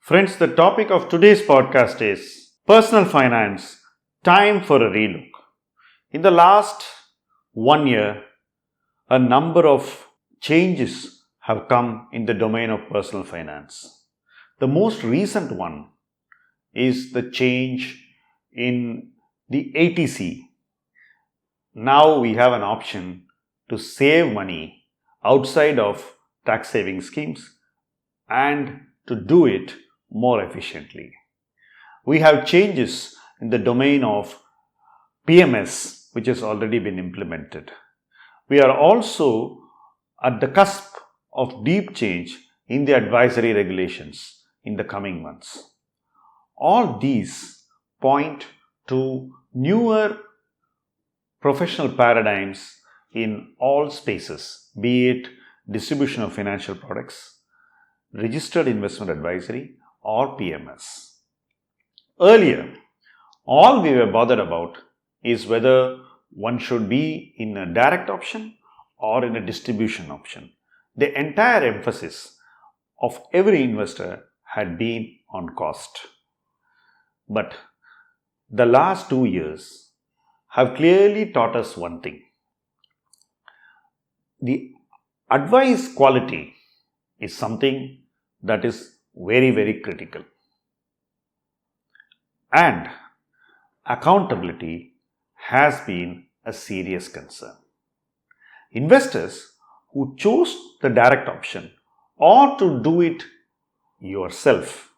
Friends, the topic of today's podcast is personal finance, time for a relook. In the last 1 year, a number of changes have come in the domain of personal finance. The most recent one is the change in the ATC. Now we have an option to save money outside of tax saving schemes and to do it more efficiently. We have changes in the domain of PMS, which has already been implemented. We are also at the cusp of deep change in the advisory regulations in the coming months. All these point to newer professional paradigms in all spaces, be it distribution of financial products, registered investment advisory, or PMS. Earlier, all we were bothered about is whether one should be in a direct option or in a distribution option. The entire emphasis of every investor had been on cost. But the last 2 years have clearly taught us one thing. The advice quality is something that is very, very critical. And accountability has been a serious concern. Investors who chose the direct option or to do it yourself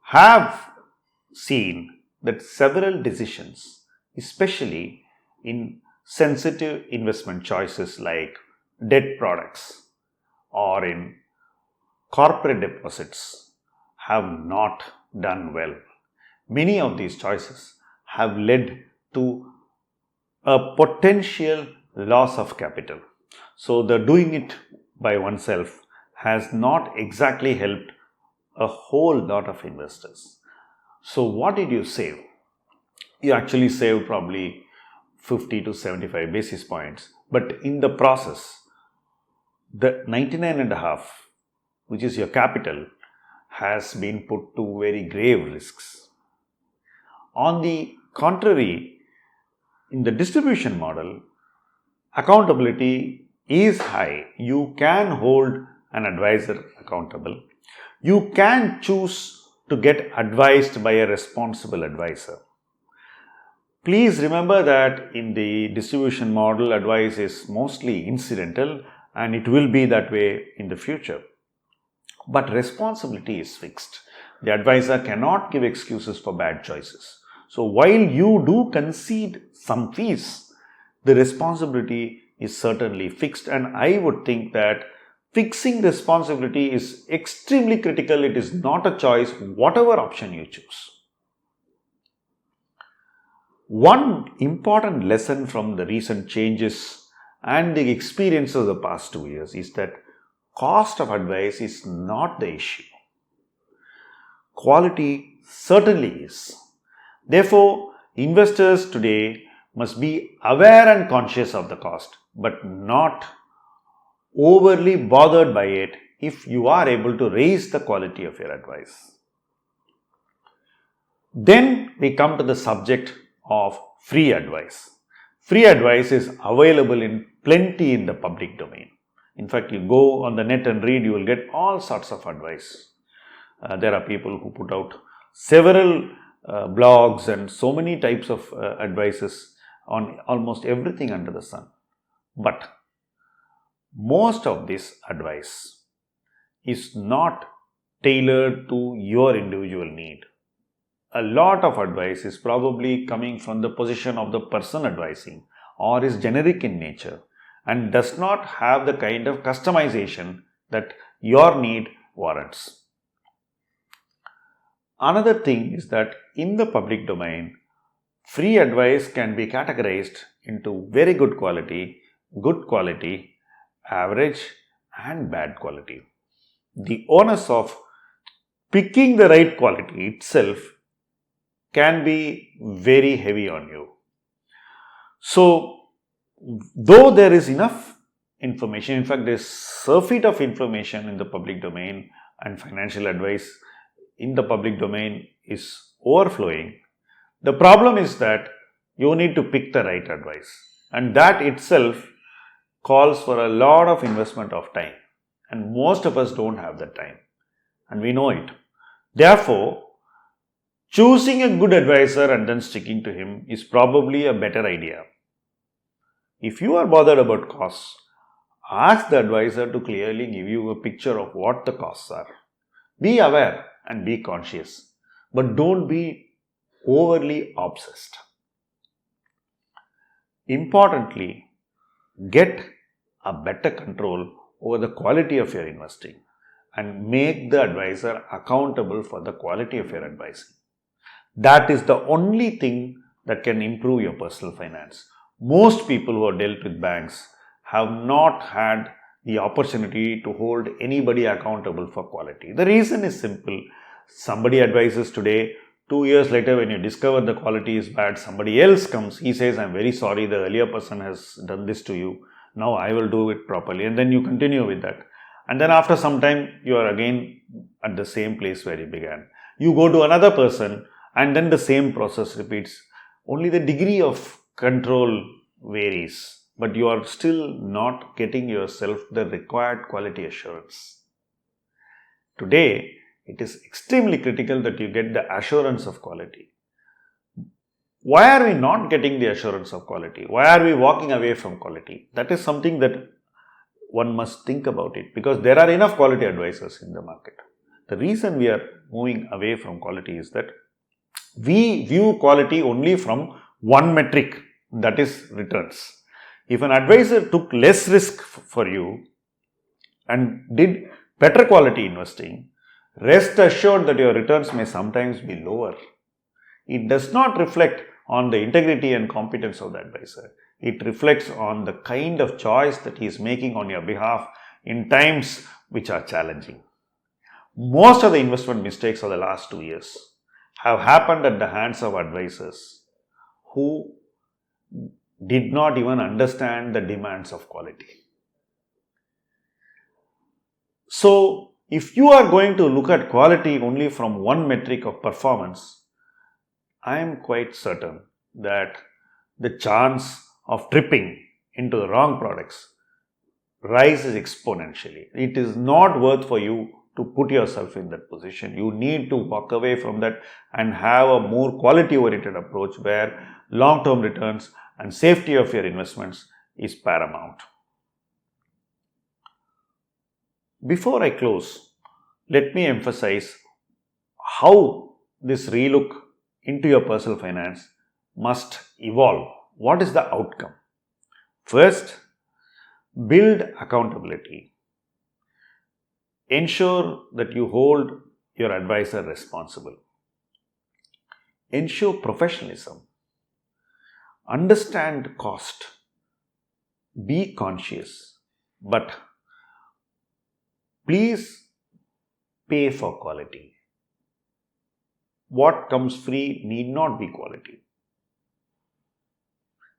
have seen that several decisions, especially in sensitive investment choices like debt products or in corporate deposits, have not done well. Many of these choices have led to a potential loss of capital. So the doing it by oneself has not exactly helped a whole lot of investors. So what did you save? You actually saved probably 50 to 75 basis points, but in the process, the 99.5, which is your capital, has been put to very grave risks. On the contrary, in the distribution model, accountability is high. You can hold an advisor accountable. You can choose to get advised by a responsible advisor. Please remember that in the distribution model, advice is mostly incidental and it will be that way in the future. But responsibility is fixed. The advisor cannot give excuses for bad choices. So while you do concede some fees, the responsibility is certainly fixed, and I would think that fixing responsibility is extremely critical. It is not a choice, whatever option you choose. One important lesson from the recent changes and the experience of the past 2 years is that cost of advice is not the issue. Quality certainly is. Therefore, investors today must be aware and conscious of the cost, but not overly bothered by it if you are able to raise the quality of your advice. Then we come to the subject of free advice. Free advice is available in plenty in the public domain. In fact, you go on the net and read, you will get all sorts of advice. There are people who put out several blogs and so many types of advices on almost everything under the sun. But most of this advice is not tailored to your individual need. A lot of advice is probably coming from the position of the person advising or is generic in nature and does not have the kind of customization that your need warrants. Another thing is that in the public domain, free advice can be categorized into very good quality, average, and bad quality. The onus of picking the right quality itself can be very heavy on you. So, though there is enough information, in fact, there is surfeit of information in the public domain and financial advice in the public domain is overflowing. The problem is that you need to pick the right advice, and that itself calls for a lot of investment of time, and most of us don't have that time, and we know it. Therefore, choosing a good advisor and then sticking to him is probably a better idea. If you are bothered about costs, ask the advisor to clearly give you a picture of what the costs are. Be aware and be conscious, but don't be overly obsessed. Importantly, get a better control over the quality of your investing and make the advisor accountable for the quality of your advising. That is the only thing that can improve your personal finance. Most people who are dealt with banks have not had the opportunity to hold anybody accountable for quality. The reason is simple. Somebody advises today, 2 years later when you discover the quality is bad, somebody else comes, he says, I'm very sorry, the earlier person has done this to you, now I will do it properly, and then you continue with that. And then after some time, you are again at the same place where you began. You go to another person and then the same process repeats. Only the degree of control varies, but you are still not getting yourself the required quality assurance. Today, it is extremely critical that you get the assurance of quality. Why are we not getting the assurance of quality? Why are we walking away from quality? That is something that one must think about it, because there are enough quality advisors in the market. The reason we are moving away from quality is that we view quality only from one metric, that is returns. If an advisor took less risk for you and did better quality investing, rest assured that your returns may sometimes be lower. It does not reflect on the integrity and competence of the advisor. It reflects on the kind of choice that he is making on your behalf in times which are challenging. Most of the investment mistakes of the last 2 years have happened at the hands of advisors who did not even understand the demands of quality. So, if you are going to look at quality only from one metric of performance, I am quite certain that the chance of tripping into the wrong products rises exponentially. It is not worth for you to put yourself in that position. You need to walk away from that and have a more quality-oriented approach where long-term returns and safety of your investments is paramount. Before I close, let me emphasize how this relook into your personal finance must evolve. What is the outcome? First, build accountability. Ensure that you hold your advisor responsible. Ensure professionalism. Understand cost. Be conscious, but please pay for quality. What comes free need not be quality.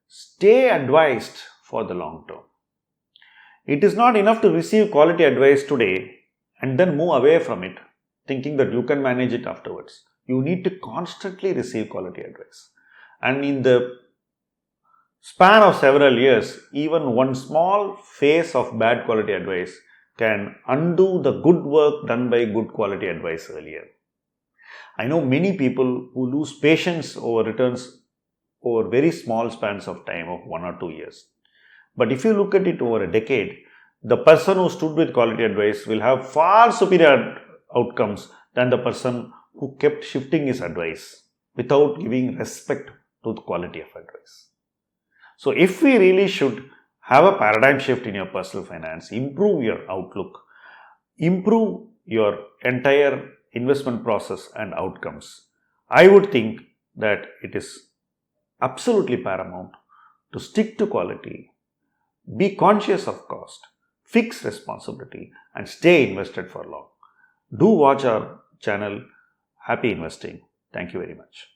Stay advised for the long term. It is not enough to receive quality advice today and then move away from it, thinking that you can manage it afterwards. You need to constantly receive quality advice. And in the span of several years, even one small phase of bad quality advice can undo the good work done by good quality advice earlier. I know many people who lose patience over returns over very small spans of time of 1 or 2 years. But if you look at it over a decade, the person who stood with quality advice will have far superior outcomes than the person who kept shifting his advice without giving respect to the quality of advice. So if we really should have a paradigm shift in your personal finance, improve your outlook, improve your entire investment process and outcomes, I would think that it is absolutely paramount to stick to quality, be conscious of cost, fix responsibility, and stay invested for long. Do watch our channel. Happy investing. Thank you very much.